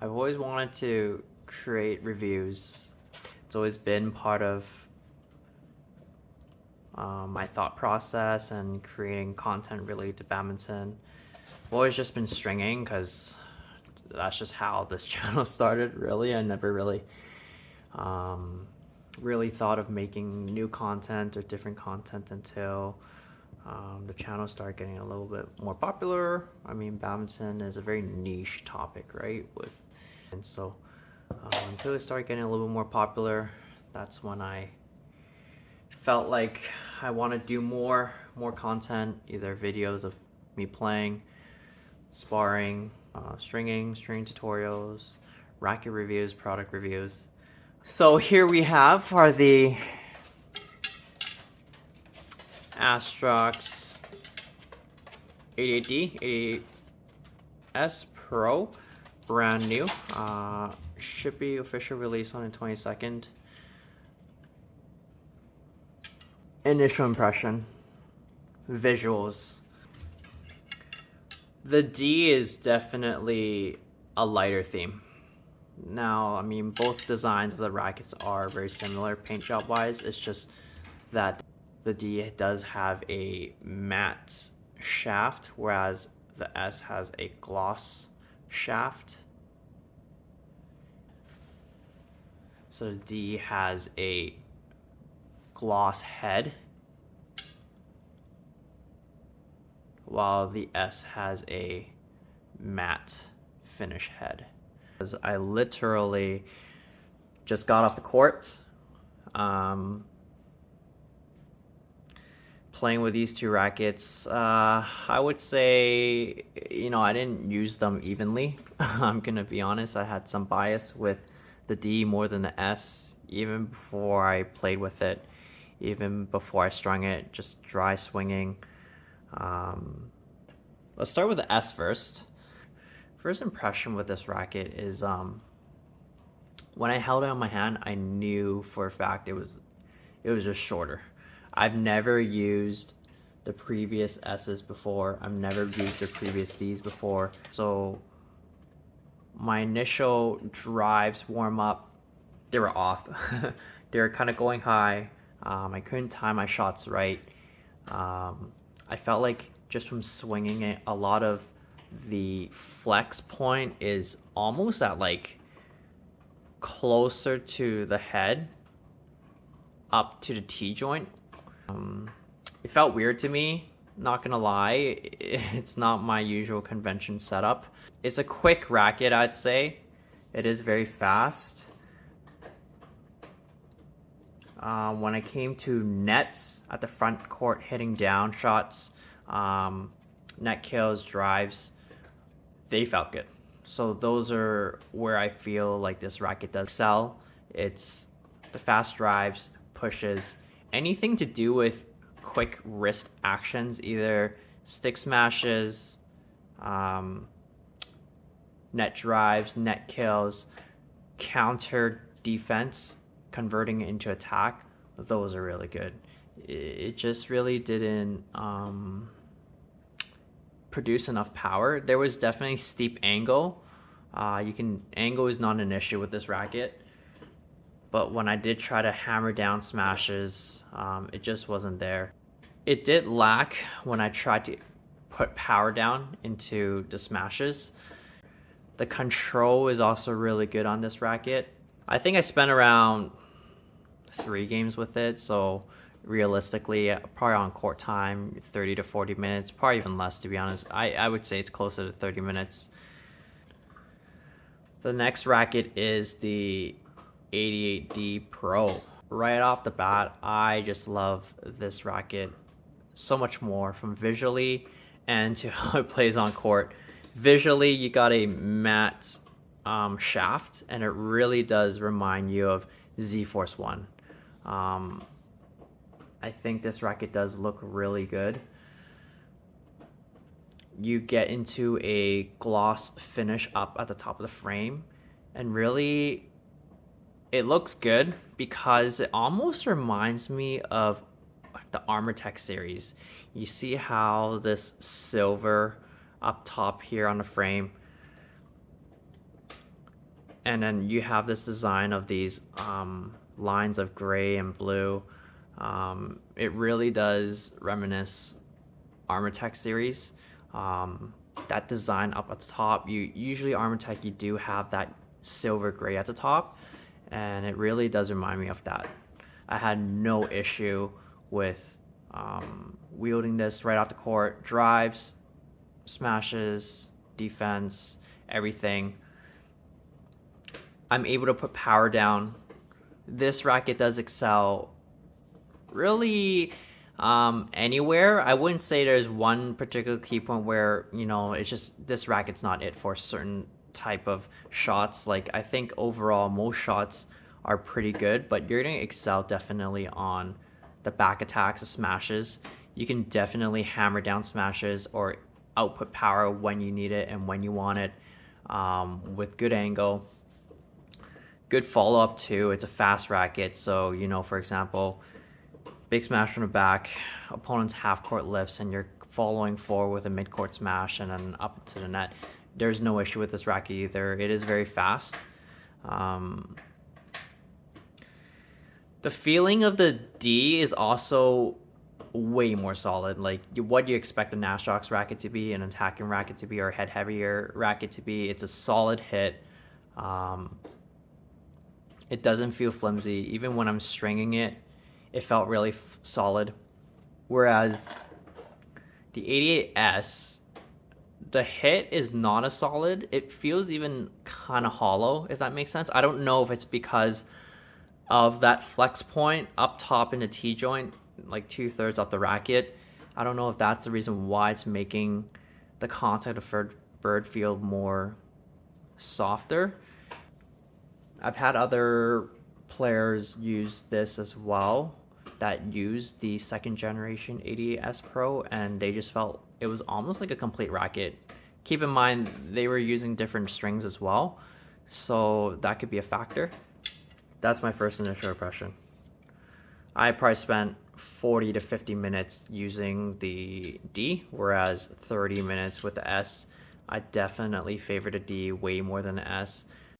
I've always wanted to create reviews. It's always been part of my thought process and creating content related to badminton. I've always just been stringing because that's just how this channel started, really. I never really thought of making new content or different content until the channel started getting a little bit more popular. I mean, badminton is a very niche topic, right? And so until it started getting a little bit more popular, that's when I felt like I want to do more content, either videos of me playing, sparring, string tutorials, racket reviews, product reviews. So here we have are the Astrox 88D, 88S Pro, brand new. Should be official release on the 22nd. Initial impression, visuals. The D is definitely a lighter theme. Now, I mean, both designs of the rackets are very similar paint job wise. It's just that the D does have a matte shaft, whereas the S has a gloss shaft. So the D has a gloss head, while the S has a matte finish head. I literally just got off the court playing with these two rackets. I would say, I didn't use them evenly. I'm gonna be honest, I had some bias with the D more than the S, even before I played with it, even before I strung it, just dry swinging. Let's start with the S first. First impression with this racket is when I held it in my hand, I knew for a fact it was just shorter. I've never used the previous S's before. I've never used the previous D's before. So my initial drives warm up, they were off. They were kind of going high. I couldn't time my shots right. I felt like just from swinging it, a lot of the flex point is almost at like closer to the head up to the T joint. It felt weird to me, not gonna lie. It's not my usual convention setup. It's a quick racket, I'd say. It is very fast. When I came to nets at the front court, hitting down shots, net kills, drives, they felt good. So those are where I feel like this racket does excel. It's the fast drives, pushes, anything to do with quick wrist actions, either stick smashes, net drives, net kills, counter defense, converting it into attack. Those are really good. It just really didn't produce enough power. There was definitely steep angle. Angle is not an issue with this racket, but when I did try to hammer down smashes, it just wasn't there. It did lack when I tried to put power down into the smashes. The control is also really good on this racket. I think I spent around 3 games with it, so realistically, probably on court time, 30 to 40 minutes, probably even less, to be honest. I would say it's closer to 30 minutes. The next racket is the 88D Pro. Right off the bat, I just love this racket so much more, from visually and to how it plays on court. Visually, you got a matte shaft, and it really does remind you of Z-Force 1. I think this racket does look really good. You get into a gloss finish up at the top of the frame, and really it looks good because it almost reminds me of the Armor Tech series. You see how this silver up top here on the frame and then you have this design of these lines of gray and blue. It really does reminisce Armortech series. That design up at the top, you usually Armortech, you do have that silver gray at the top, and it really does remind me of that. I had no issue with wielding this right off the court. Drives, smashes, defense, everything. I'm able to put power down. This racket does excel really anywhere. I wouldn't say there's one particular key point where, it's just this racket's not it for certain type of shots. Like, I think overall most shots are pretty good, but you're going to excel definitely on the back attacks, the smashes. You can definitely hammer down smashes or output power when you need it and when you want it, with good angle. Good follow up too. It's a fast racket, so for example, big smash from the back, opponent's half court lifts, and you're following forward with a mid court smash and then up to the net. There's no issue with this racket either. It is very fast. The feeling of the D is also way more solid. Like what you expect an Astrox racket to be, an attacking racket to be, or a head heavier racket to be. It's a solid hit. It doesn't feel flimsy. Even when I'm stringing it, it felt really solid. Whereas the 88S, the hit is not as solid. It feels even kind of hollow, if that makes sense. I don't know if it's because of that flex point up top in the T-joint, like 2/3 up the racket. I don't know if that's the reason why it's making the contact of bird feel more softer. I've had other players use this as well that used the second generation 88S Pro, and they just felt it was almost like a complete racket. Keep in mind, they were using different strings as well, so that could be a factor. That's my first initial impression. I probably spent 40 to 50 minutes using the D, whereas 30 minutes with the S. I definitely favor the D way more than the S.